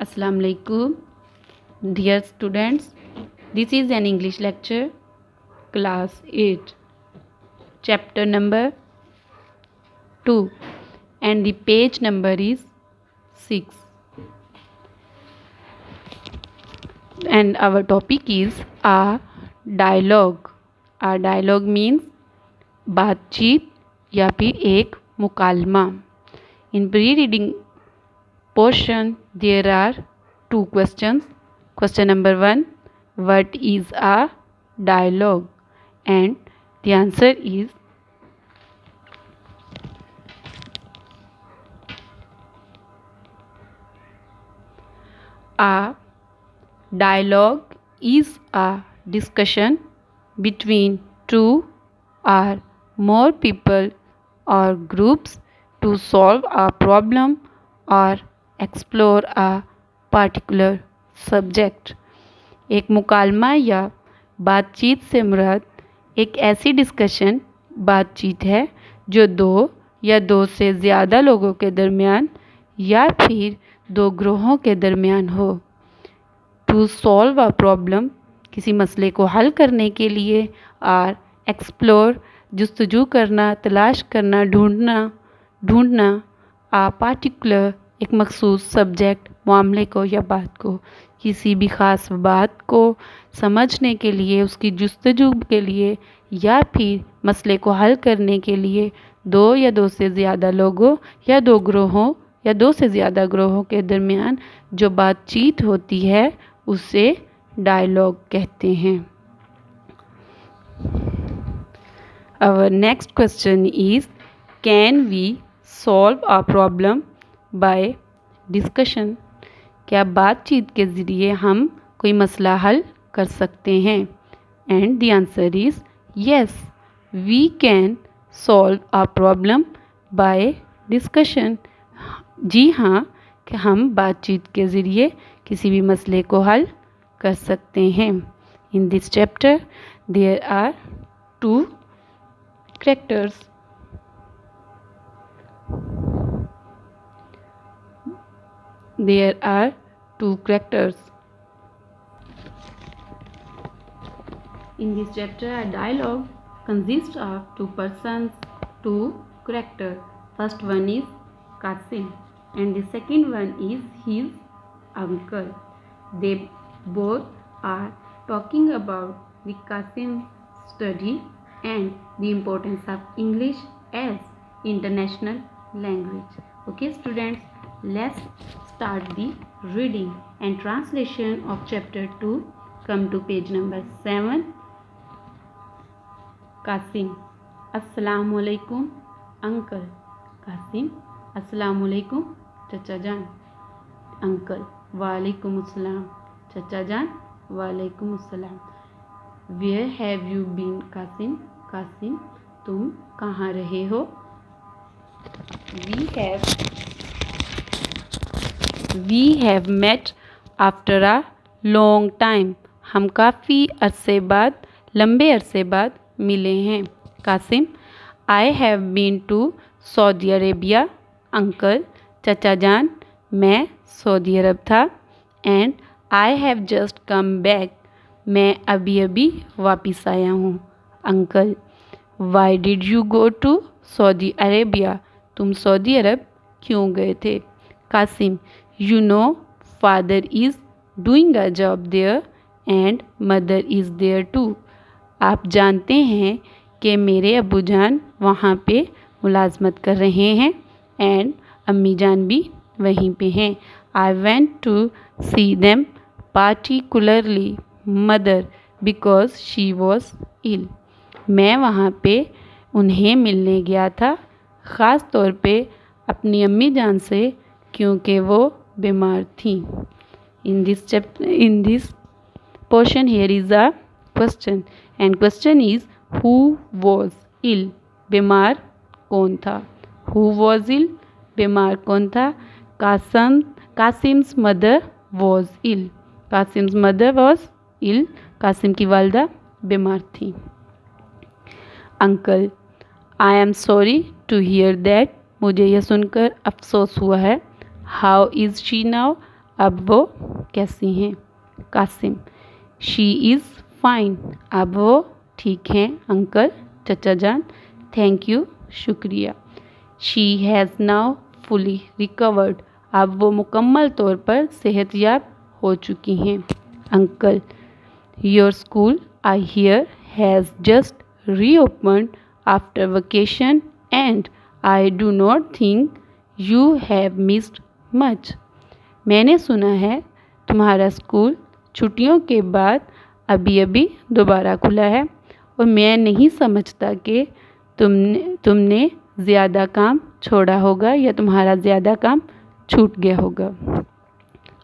Assalamu alaikum. Dear students, this is an English lecture, class 8, chapter number 2, and the page number is 6. And our topic is a dialogue. A dialogue means बातचीत या फिर एक मुकालमा. In pre-reading portion, there are two questions. Question number 1, what is a dialogue? And the answer is a dialogue is a discussion between two or more people or groups to solve a problem or explore a particular subject. एक मुकालमा या बातचीत से मुराद एक ऐसी discussion बातचीत है जो दो या दो से ज़्यादा लोगों के दरमियान या फिर दो ग्रोहों के दरमियान हो. टू सॉल्व अ प्रॉब्लम किसी मसले को हल करने के लिए, और एक्सप्लोर जुस्तजू करना, तलाश करना, ढूंढना, आ पार्टिकुलर एक मखसूस सब्जेक्ट मामले को या बात को, किसी भी ख़ास बात को समझने के लिए, उसकी जुस्तजू के लिए या फिर मसले को हल करने के लिए दो या दो से ज़्यादा लोगों या दो ग्रोहों या दो से ज़्यादा ग्रोहों के दरमियान जो बातचीत होती है उसे डायलॉग कहते हैं. Our next question is, can we solve a problem by discussion? क्या बातचीत के ज़रिए हम कोई मसला हल कर सकते हैं? And the answer is yes, we can solve a problem by discussion. जी हाँ, कि हम बातचीत के ज़रिए किसी भी मसले को हल कर सकते हैं. In this chapter, there are two characters. There are two characters. In this chapter, a dialogue consists of two persons, two characters. First one is Qasim and the second one is his uncle. They both are talking about the Qasim's study and the importance of English as international language. Okay students, let's start the reading and translation of chapter 2. Come to page number 7. Qasim, Assalamu alaikum uncle. Qasim, Assalamu alaikum चाचा जान. Uncle, वालेकुम अस्सलाम. चाचा जान, वालेकुम अस्सलाम. Where have you been Qasim? Qasim, तुम कहाँ रहे हो? We have met after a long time. हम काफ़ी लंबे अरसे बाद मिले हैं. Qasim, I have been to Saudi Arabia. Uncle, चाचा जान, मैं सऊदी अरब था. And I have just come back. मैं अभी अभी वापस आया हूँ. Uncle, why did you go to Saudi Arabia? तुम सऊदी अरब क्यों गए थे? Qasim, you know father is doing a job there and mother is there too. आप जानते हैं कि मेरे अब्बू जान वहाँ पे मुलाजमत कर रहे हैं एंड अम्मी जान भी वहीं पे हैं. I went to see them particularly mother because she was ill. मैं वहाँ पे उन्हें मिलने गया था, ख़ास तौर पे अपनी अम्मी जान से, क्योंकि वो बीमार थी. In this portion here is a question and question is who was ill? बीमार कौन था? Who was ill? बीमार कौन था? Qasim's mother was ill. Qasim's mother was ill. Qasim की वालदा बीमार थी. Uncle, I am sorry to hear that. मुझे यह सुनकर अफसोस हुआ है. How is she now? अब वो कैसी हैं? कासिम, शी इज़ फाइन, अब वो ठीक हैं अंकल, चचा जान। थैंक यू, शुक्रिया। She has now fully recovered, अब वो मुकम्मल तौर पर सेहतयाब हो चुकी हैं uncle. Your school I hear has just reopened after vacation and I do not think you have missed much. मैंने सुना है तुम्हारा स्कूल छुट्टियों के बाद अभी अभी दोबारा खुला है और मैं नहीं समझता कि तुमने ज़्यादा काम छोड़ा होगा या तुम्हारा ज़्यादा काम छूट गया होगा।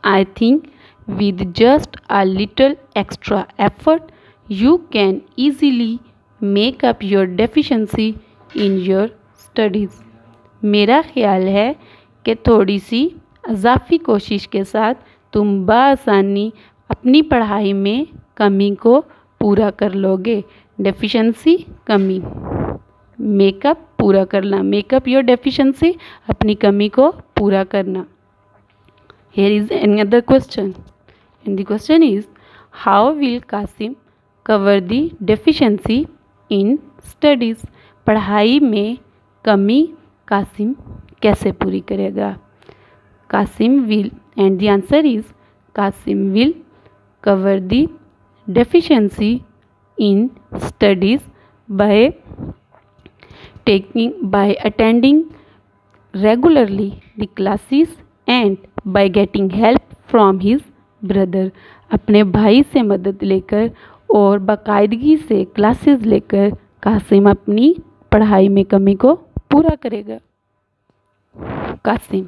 I think with just a little extra effort you can easily make up your deficiency in your studies. मेरा ख्याल है कि थोड़ी सी इजाफी कोशिश के साथ तुम बआसानी अपनी पढ़ाई में कमी को पूरा कर लोगे। डेफिशिएंसी कमी, मेकअप पूरा करना, मेकअप योर डेफिशिएंसी अपनी कमी को पूरा करना। Here is another question, and the question is, how will Kasim cover the deficiency in studies? पढ़ाई में कमी कासिम कैसे पूरी करेगा? Qasim will, and the answer is Kasim will cover the deficiency in studies by attending regularly the classes and by getting help from his brother। अपने भाई से मदद लेकर और बाकायदगी से क्लासेस लेकर कासिम अपनी पढ़ाई में कमी को पूरा करेगा। कासिम,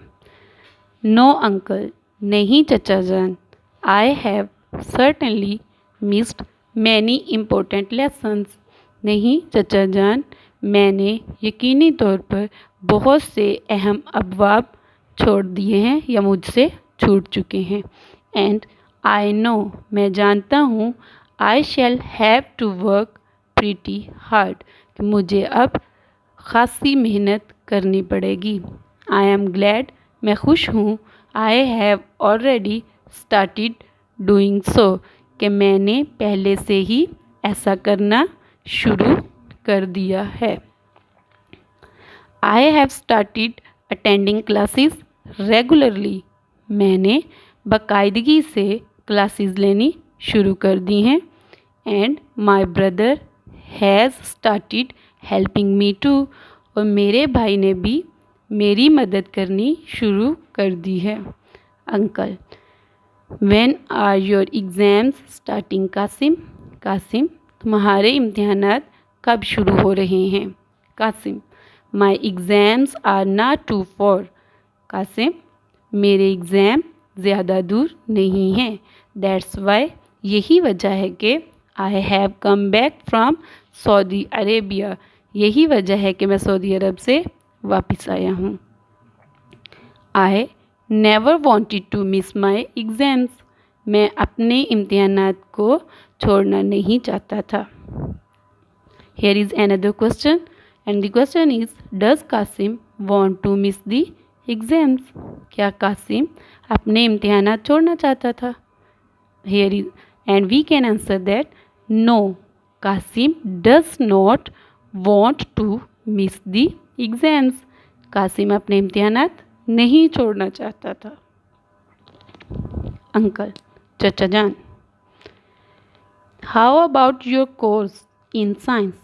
नो अंकल, नहीं चचा जान, I have certainly missed many important lessons. नहीं चचा जान, मैंने यकीनी तौर पर बहुत से अहम अबवाब छोड़ दिए हैं या मुझसे छूट चुके हैं। एंड आई नो, मैं जानता हूँ, I shall have to work pretty hard, कि मुझे अब ख़ासी मेहनत करनी पड़ेगी। आई एम ग्लैड, मैं खुश हूँ, I have already started doing so, कि मैंने पहले से ही ऐसा करना शुरू कर दिया है। I have started attending classes regularly, मैंने बाकायदगी से क्लासेस लेनी शुरू कर दी हैं। And my brother has started helping me too, और मेरे भाई ने भी मेरी मदद करनी शुरू कर दी है। Uncle, when are your exams starting? Qasim, Qasim, तुम्हारे इम्तिहानात कब शुरू हो रहे हैं? Qasim, my exams are not too far. Qasim, मेरे एग्ज़ाम ज़्यादा दूर नहीं हैं। दैट्स वाई, यही वजह है कि I have come back from Saudi Arabia, यही वजह है कि मैं सऊदी अरब से वापस आया हूँ। I never wanted to miss my exams, मैं अपने इम्तिहानात को छोड़ना नहीं चाहता था। Here is another question, and the question is, does Kasim want to miss the exams? क्या कासिम अपने इम्तिहानात छोड़ना चाहता था? Here is, and we can answer that no, Kasim does not want to miss the exams. Qasim अपने इम्तिहानात नहीं छोड़ना चाहता था। अंकल, चचा जान, how about your course in science?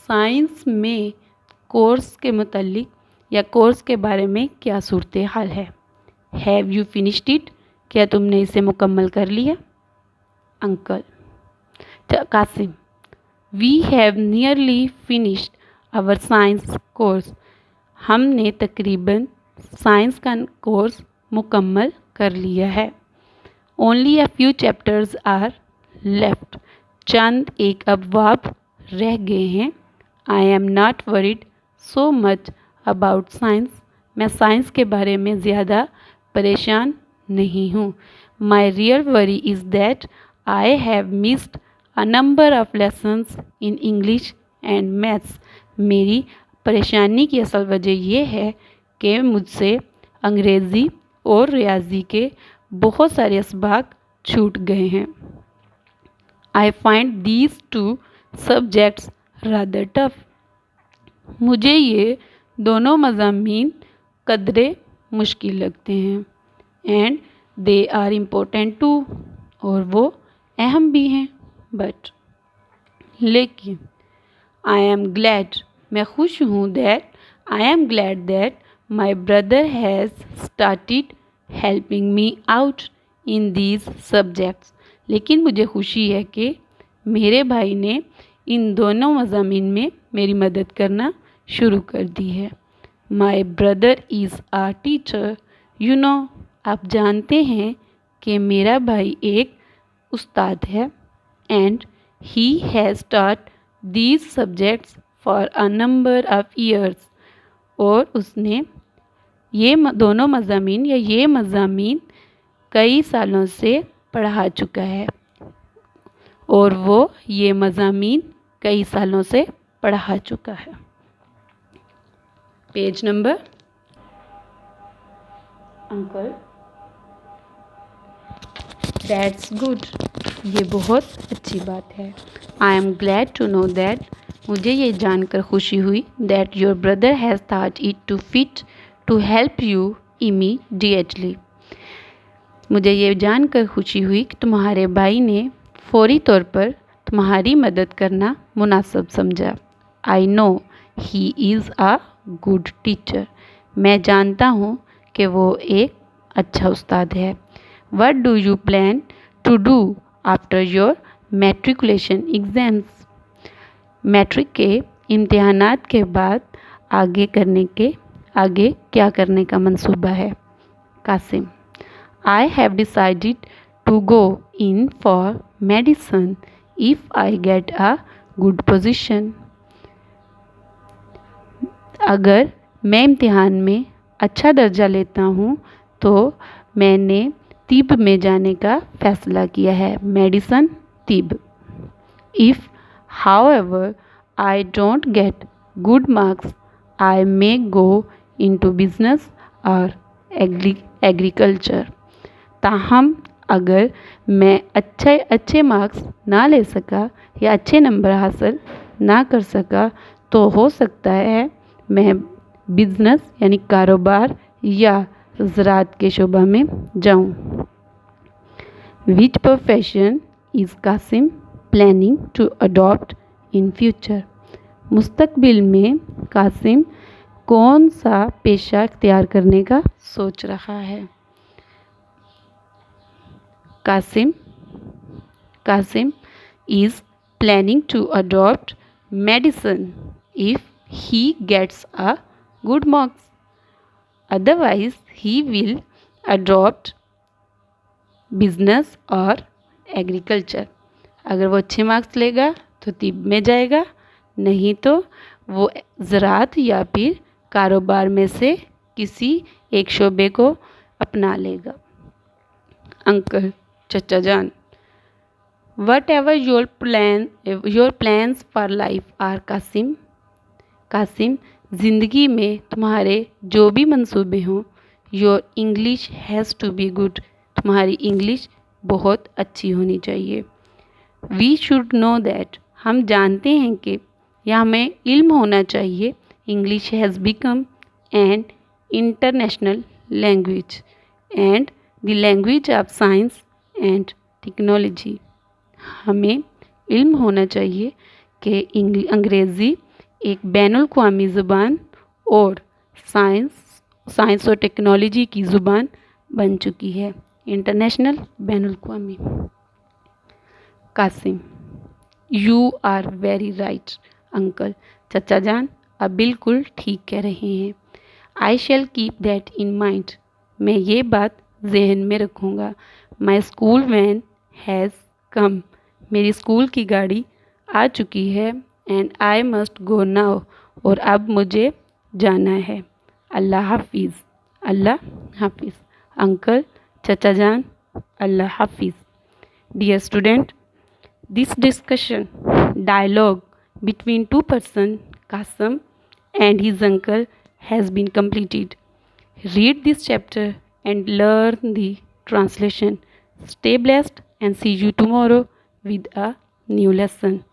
Science में कोर्स के मुतल्लिक या कोर्स के बारे में क्या सूरत हाल है? हैव यू फिनिश्ड इट, क्या तुमने इसे मुकम्मल कर लिया? Uncle, Qasim, we have nearly finished our science course, हमने तकरीबन साइंस का कोर्स मुकम्मल कर लिया है। Only a few chapters are left, चंद एक अबवाब रह गए हैं। I am not worried so much about science, मैं साइंस के बारे में ज़्यादा परेशान नहीं हूँ। My real worry is that I have missed a number of lessons in English and maths, मेरी परेशानी की असल वजह यह है कि मुझसे अंग्रेज़ी और रियाजी के बहुत सारे असबाक छूट गए हैं। I find these two subjects rather tough. मुझे ये दोनों मज़ामीन कदरे मुश्किल लगते हैं। And they are important too, और वो अहम भी हैं। बट, लेकिन, आई एम ग्लैड, मैं खुश हूँ, that I am glad that my brother has started helping me out in these subjects. लेकिन मुझे खुशी है कि मेरे भाई ने इन दोनों मज़ामीन में मेरी मदद करना शुरू कर दी है। My brother is a teacher, you know, आप जानते हैं कि मेरा भाई एक उस्ताद है। And he has taught these subjects for a number of years, और उसने ये दोनों मज़ामीन या ये मज़ामीन कई सालों से पढ़ा चुका है, और वो ये मज़ामीन कई सालों से पढ़ा चुका है। Page number, uncle, that's good, ये बहुत अच्छी बात है। I am glad to know that, मुझे ये जानकर खुशी हुई, that your brother has thought it to fit to help you immediately. मुझे ये जानकर खुशी हुई कि तुम्हारे भाई ने फौरी तौर पर तुम्हारी मदद करना मुनासिब समझा। I know he is a good teacher, मैं जानता हूँ कि वो एक अच्छा उस्ताद है। What do you plan to do after your matriculation exams? Matric के इम्तिहानात के बाद आगे क्या करने का मंसूबा है? Qasim, I have decided to go in for medicine if I get a good position. अगर मैं इम्तिहान में अच्छा दर्जा लेता हूँ तो मैंने तिब में जाने का फ़ैसला किया है। मेडिसन, तिब। If however I don't get good marks I may go into business और एग्रीकल्चर। ताहम अगर मैं अच्छे मार्क्स ना ले सका या अच्छे नंबर हासिल ना कर सका तो हो सकता है मैं बिजनेस यानी कारोबार या ज़राअत के शोबा में जाऊं। Which profession is Qasim planning to adopt in future? मुस्तकबिल में कासिम कौन सा पेशा इख्तियार करने का सोच रहा है? Qasim is planning to adopt medicine if he gets a good marks. Otherwise, he will adopt business or agriculture. अगर वो अच्छे मार्क्स लेगा तो तिब में जाएगा, नहीं तो वो ज़राअत या फिर कारोबार में से किसी एक शोबे को अपना लेगा। अंकल, चचा जान, whatever your plans for life are, Qasim, ज़िंदगी में तुम्हारे जो भी मंसूबे हों, your English has to be good, तुम्हारी इंग्लिश बहुत अच्छी होनी चाहिए। वी शुड नो दैट, हम जानते हैं कि या हमें इल्म होना चाहिए, English has become an international language and the language of science and technology. हमें इल्म होना चाहिए कि अंग्रेज़ी एक बैनुल-अक़वामी ज़ुबान और साइंस और टेक्नोलॉजी की ज़ुबान बन चुकी है, इंटरनेशनल, बैनुल-अक़वामी। Qasim, you are very right uncle, चचा जान आप बिल्कुल ठीक कह रहे हैं। I shall keep that in mind, मैं ये बात जहन में रखूँगा। My school van has come, मेरी स्कूल की गाड़ी आ चुकी है। And I must go now, और अब मुझे जाना है। अल्लाह हाफिज़, अल्लाह हाफिज़। अंकल, चचा जान, अल्लाह हाफिज़। Dear student, this discussion dialogue between two persons, Qasim and his uncle, has been completed. Read this chapter and learn the translation. Stay blessed and see you tomorrow with a new lesson.